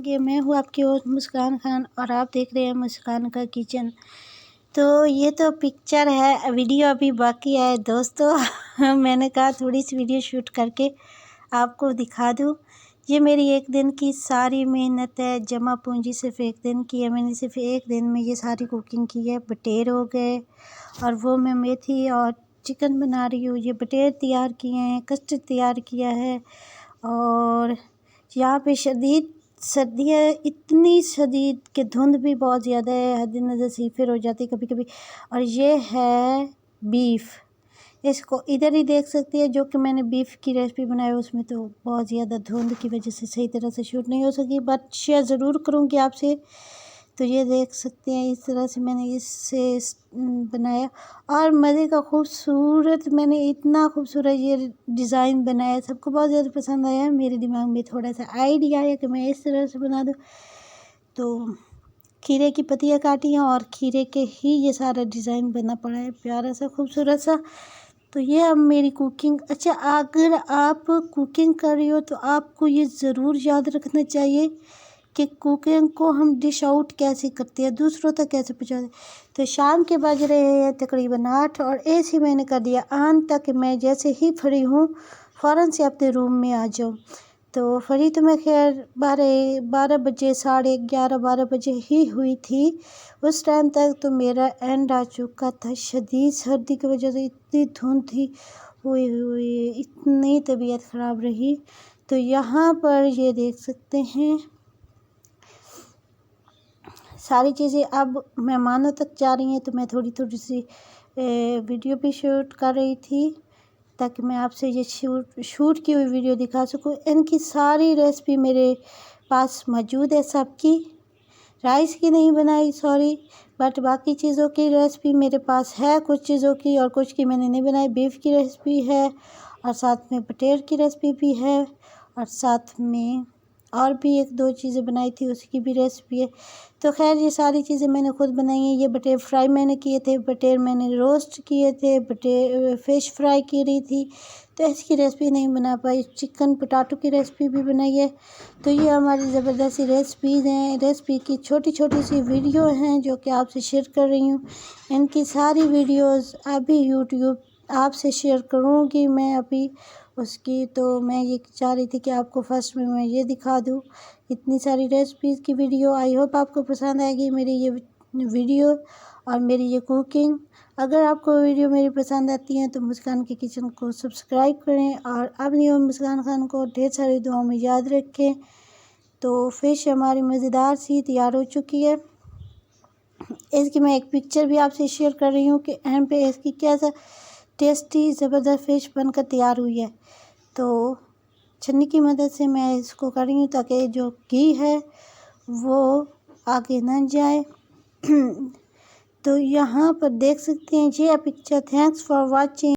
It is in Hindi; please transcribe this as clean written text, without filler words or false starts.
ये मैं हूँ आपकी होस्ट मुस्कान खान और आप देख रहे हैं मुस्कान का किचन। तो ये तो पिक्चर है, वीडियो अभी बाकी है दोस्तों। मैंने कहा थोड़ी सी वीडियो शूट करके आपको दिखा दूँ। ये मेरी एक दिन की सारी मेहनत है, जमा पूंजी सिर्फ एक दिन की है। मैंने सिर्फ एक दिन में ये सारी कुकिंग की है। बटेर हो गए और वो मैं मेथी और चिकन बना रही हूँ। ये बटेर तैयार किए हैं, कस्टर्ड तैयार किया है और यहाँ पे शदीद सर्दी है, इतनी शदीद कि धुंध भी बहुत ज़्यादा है, हद नज़र सी फिर हो जाती कभी कभी। और ये है बीफ, इसको इधर ही देख सकती है जो कि मैंने बीफ की रेसिपी बनाई है। उसमें तो बहुत ज़्यादा धुंध की वजह से सही तरह से शूट नहीं हो सकी, बट शेयर ज़रूर करूँगी आपसे। तो ये देख सकते हैं इस तरह से मैंने इससे बनाया और मज़े का खूबसूरत, मैंने इतना खूबसूरत ये डिज़ाइन बनाया, सबको बहुत ज़्यादा पसंद आया। मेरे दिमाग में थोड़ा सा आइडिया आया कि मैं इस तरह से बना दूँ, तो खीरे की पत्तियाँ काटी हैं और खीरे के ही ये सारा डिज़ाइन बना पड़ा है, प्यारा सा खूबसूरत सा। तो ये अब मेरी कुकिंग। अच्छा, अगर आप कुकिंग कर रही हो तो आपको ये ज़रूर याद रखना चाहिए कि कुकिंग को हम डिश आउट कैसे करते हैं, दूसरों तक कैसे पहुँचाते हैं। तो शाम के बज रहे हैं तकरीबन 8 और ऐसे मैंने कर दिया ऑन तक मैं जैसे ही फ्री हूँ फ़ौरन से अपने रूम में आ जाऊँ। तो फ्री तो मैं खैर 12 बजे, 11:30 12 बजे ही हुई थी। उस टाइम तक तो मेरा एंड आ चुका था। शदीद सर्दी की वजह से इतनी धुंध थी, ओए होए इतनी तबीयत ख़राब रही। तो यहाँ पर ये देख सकते हैं सारी चीज़ें अब मेहमानों तक जा रही हैं, तो मैं थोड़ी थोड़ी सी वीडियो भी शूट कर रही थी ताकि मैं आपसे ये शूट की हुई वीडियो दिखा सकूँ। इनकी सारी रेसिपी मेरे पास मौजूद है, सबकी। राइस की नहीं बनाई सॉरी, बट बाकी चीज़ों की रेसिपी मेरे पास है, कुछ चीज़ों की और कुछ की मैंने नहीं बनाई। बीफ की रेसिपी है और साथ में बटेर की रेसिपी भी है और साथ में और भी 1-2 चीज़ें बनाई थी, उसकी भी रेसिपी है। तो खैर ये सारी चीज़ें मैंने खुद बनाई हैं। ये बटेर फ्राई मैंने किए थे, बटेर मैंने रोस्ट किए थे, बटेर फ़िश फ्राई की रही थी, तो इसकी रेसिपी नहीं बना पाई। चिकन पोटैटो की रेसिपी भी बनाई है। तो ये हमारी ज़बरदस्त रेसिपीज़ हैं, रेसिपी की छोटी छोटी सी वीडियो हैं जो कि आपसे शेयर कर रही हूँ। इनकी सारी वीडियोज़ अभी यूट्यूब आपसे शेयर करूँगी मैं अभी उसकी। तो मैं ये चाह रही थी कि आपको फर्स्ट में मैं ये दिखा दूँ इतनी सारी रेसिपीज़ की वीडियो। आई होप आपको पसंद आएगी मेरी ये वीडियो और मेरी ये कुकिंग। अगर आपको वीडियो मेरी पसंद आती है तो मुस्कान के किचन को सब्सक्राइब करें और अपनी और मुस्कान खान को ढेर सारी दुआओं में याद रखें। तो फ़िश हमारी मज़ेदार सी तैयार हो चुकी है। इसकी मैं एक पिक्चर भी आपसे शेयर कर रही हूँ कि एंड पे इसकी कैसा टेस्टी ज़बरदस्त फ़िश बनकर तैयार हुई है। तो छन्नी की मदद से मैं इसको कर रही हूँ ताकि जो घी है वो आगे न जाए। तो यहाँ पर देख सकते हैं ये पिक्चर। Thanks for watching.